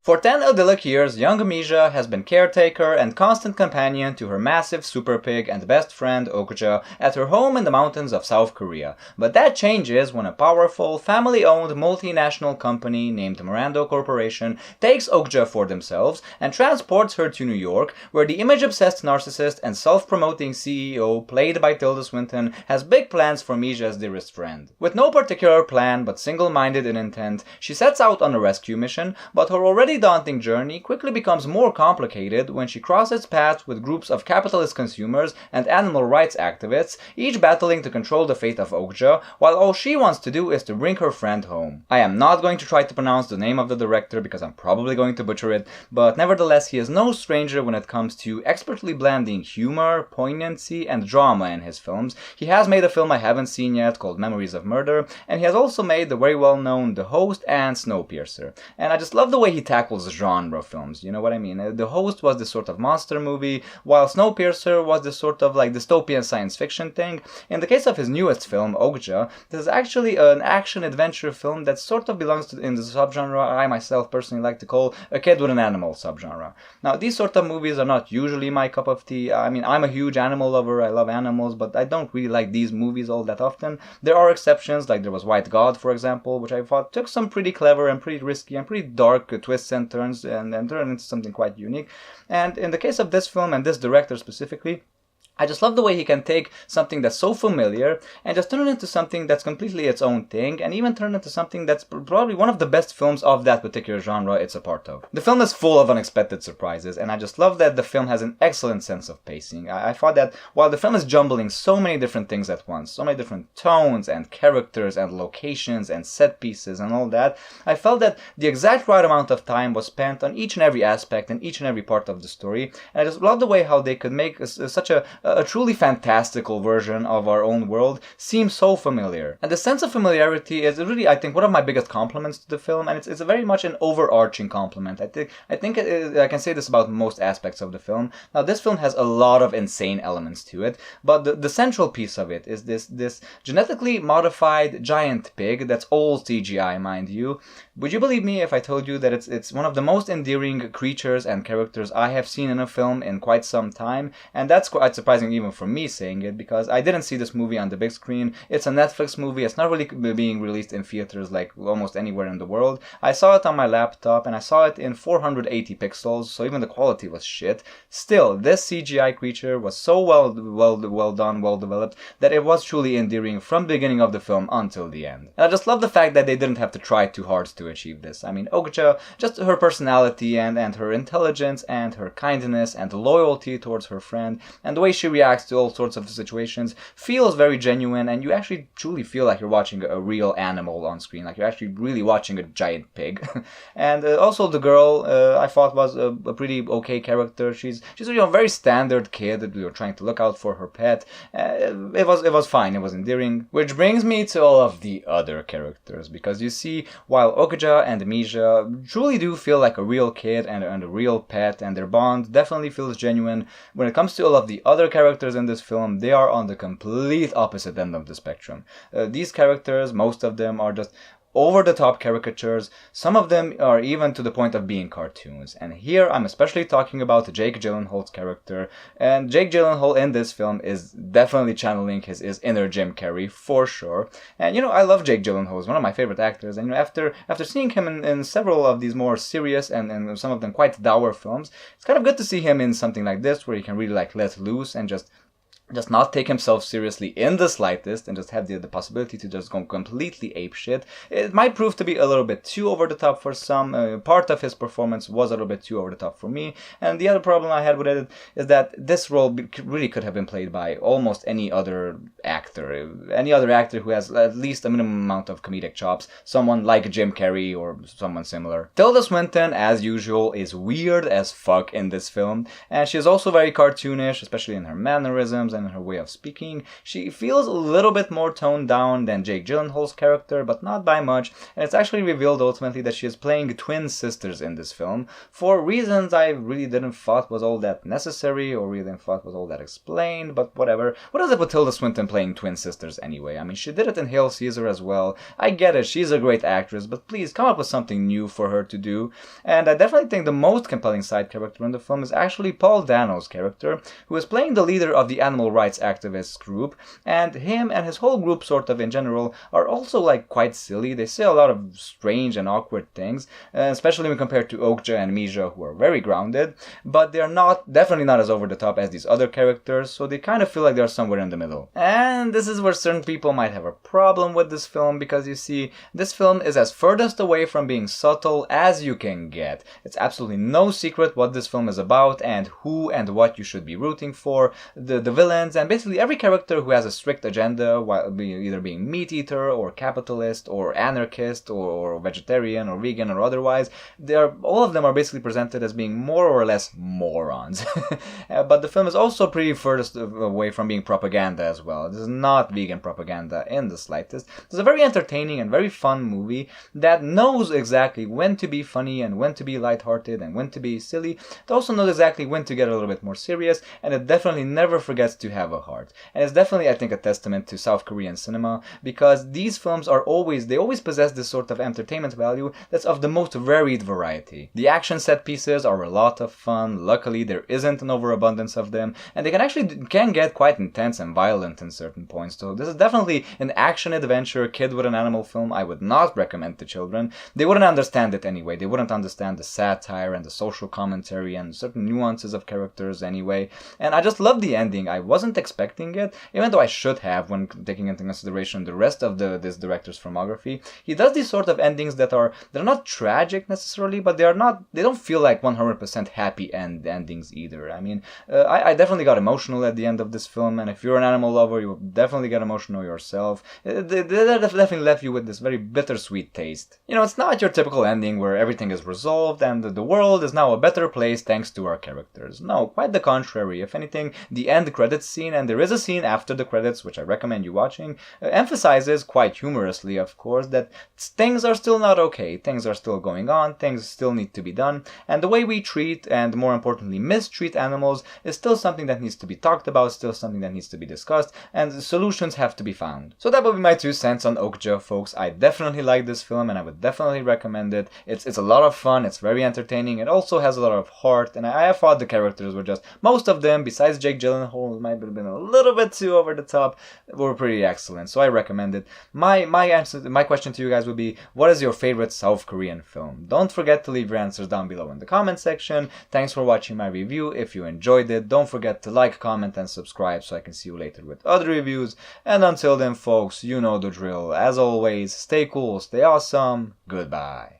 For 10 idyllic years, young Misha has been caretaker and constant companion to her massive super pig and best friend Okja at her home in the mountains of South Korea. But that changes when a powerful, family-owned multinational company named Mirando Corporation takes Okja for themselves and transports her to New York, where the image-obsessed narcissist and self-promoting CEO, played by Tilda Swinton, has big plans for Misha's dearest friend. With no particular plan but single-minded in intent, she sets out on a rescue mission, but her already daunting journey quickly becomes more complicated when she crosses paths with groups of capitalist consumers and animal rights activists, each battling to control the fate of Okja, while all she wants to do is to bring her friend home. I am not going to try to pronounce the name of the director because I'm probably going to butcher it, but nevertheless he is no stranger when it comes to expertly blending humor, poignancy, and drama in his films. He has made a film I haven't seen yet called Memories of Murder, and he has also made the very well-known The Host and Snowpiercer. And I just love the way he tackles genre films, you know what I mean? The Host was this sort of monster movie, while Snowpiercer was this sort of like dystopian science fiction thing. In the case of his newest film, Okja, this is actually an action-adventure film that sort of belongs in the subgenre I myself personally like to call a kid with an animal subgenre. Now, these sort of movies are not usually my cup of tea. I mean, I'm a huge animal lover, I love animals, but I don't really like these movies all that often. There are exceptions, like there was White God, for example, which I thought took some pretty clever and pretty risky and pretty dark twists and turns and turned into something quite unique. And in the case of this film and this director specifically, I just love the way he can take something that's so familiar and just turn it into something that's completely its own thing, and even turn it into something that's probably one of the best films of that particular genre it's a part of. The film is full of unexpected surprises, and I just love that the film has an excellent sense of pacing. I thought that while the film is jumbling so many different things at once, so many different tones and characters and locations and set pieces and all that, I felt that the exact right amount of time was spent on each and every aspect and each and every part of the story, and I just love the way how they could make such a truly fantastical version of our own world seem so familiar. And the sense of familiarity is really, I think, one of my biggest compliments to the film, and it's very much an overarching compliment. I think I can say this about most aspects of the film. Now, this film has a lot of insane elements to it, but the central piece of it is this genetically modified giant pig that's all CGI, mind you. Would you believe me if I told you that it's one of the most endearing creatures and characters I have seen in a film in quite some time? And that's quite surprising even for me saying it, because I didn't see this movie on the big screen. It's a Netflix movie. It's not really being released in theaters like almost anywhere in the world. I saw it on my laptop and I saw it in 480 pixels, so even the quality was shit. Still, this CGI creature was so well done, well developed, that it was truly endearing from the beginning of the film until the end. And I just love the fact that they didn't have to try too hard to achieve this. I mean, Okja, just her personality and her intelligence and her kindness and loyalty towards her friend and the way she reacts to all sorts of situations feels very genuine, and you actually truly feel like you're watching a real animal on screen, like you're actually really watching a giant pig. And also the girl, I thought was a pretty okay character. She's a very standard kid that we were trying to look out for her pet. It was fine, it was endearing. Which brings me to all of the other characters, because you see, while Okja and Misha truly do feel like a real kid and a real pet, and their bond definitely feels genuine, when it comes to all of the other characters in this film, they are on the complete opposite end of the spectrum. These characters, most of them, are just over-the-top caricatures. Some of them are even to the point of being cartoons. And here I'm especially talking about Jake Gyllenhaal's character. And Jake Gyllenhaal in this film is definitely channeling his inner Jim Carrey, for sure. And I love Jake Gyllenhaal. He's one of my favorite actors. And after seeing him in several of these more serious and some of them quite dour films, it's kind of good to see him in something like this, where he can really let loose and just not take himself seriously in the slightest, and just have the possibility to just go completely apeshit. It might prove to be a little bit too over the top for some. Part of his performance was a little bit too over the top for me. And the other problem I had with it is that this role really could have been played by almost any other actor. Any other actor who has at least a minimum amount of comedic chops. Someone like Jim Carrey or someone similar. Tilda Swinton, as usual, is weird as fuck in this film. And she is also very cartoonish, especially in her mannerisms and in her way of speaking. She feels a little bit more toned down than Jake Gyllenhaal's character, but not by much, and it's actually revealed ultimately that she is playing twin sisters in this film, for reasons I really didn't thought was all that necessary, or really didn't thought was all that explained, but whatever. What is it with Tilda Swinton playing twin sisters anyway? I mean, she did it in Hail Caesar as well. I get it, she's a great actress, but please come up with something new for her to do. And I definitely think the most compelling side character in the film is actually Paul Dano's character, who is playing the leader of the animal rights activist group, and him and his whole group sort of in general are also like quite silly. They say a lot of strange and awkward things, especially when compared to Okja and Misha, who are very grounded, but they're definitely not as over the top as these other characters, so they kind of feel like they're somewhere in the middle. And this is where certain people might have a problem with this film, because you see, this film is as furthest away from being subtle as you can get. It's absolutely no secret what this film is about and who and what you should be rooting for, the villains, and basically every character who has a strict agenda, while either being meat eater or capitalist or anarchist or vegetarian or vegan or otherwise. All of them are basically presented as being more or less morons. But the film is also pretty furthest away from being propaganda as well. This is not vegan propaganda in the slightest. It's a very entertaining and very fun movie that knows exactly when to be funny and when to be lighthearted and when to be silly. It also knows exactly when to get a little bit more serious, and it definitely never forgets to have a heart. And it's definitely, I think, a testament to South Korean cinema, because these films they always possess this sort of entertainment value that's of the most varied variety. The action set pieces are a lot of fun. Luckily, there isn't an overabundance of them, and they can get quite intense and violent in certain points. So this is definitely an action adventure kid with an animal film I would not recommend to children. They wouldn't understand it anyway. They wouldn't understand the satire and the social commentary and certain nuances of characters anyway. And I just love the ending. I wasn't expecting it, even though I should have when taking into consideration the rest of this director's filmography. He does these sort of endings they're not tragic necessarily, but they don't feel like 100% happy endings either. I mean, I definitely got emotional at the end of this film, and if you're an animal lover, you will definitely get emotional yourself. They definitely left you with this very bittersweet taste. You know, it's not your typical ending where everything is resolved and the world is now a better place thanks to our characters. No, quite the contrary. If anything, the end credits scene, and there is a scene after the credits, which I recommend you watching, emphasizes, quite humorously of course, that things are still not okay. Things are still going on, things still need to be done, and the way we treat, and more importantly mistreat animals is still something that needs to be talked about, still something that needs to be discussed, and solutions have to be found. So that would be my 2 cents on Okja, folks. I definitely like this film and I would definitely recommend it. It's a lot of fun, it's very entertaining, it also has a lot of heart, and I thought the characters were just, most of them, besides Jake Gyllenhaal, might have been a little bit too over the top, were pretty excellent, so I recommend it. My question to you guys would be, what is your favorite South Korean film? Don't forget to leave your answers down below in the comment section. Thanks for watching my review. If you enjoyed it, don't forget to like, comment, and subscribe so I can see you later with other reviews. And until then, folks, you know the drill. As always, stay cool, stay awesome, goodbye.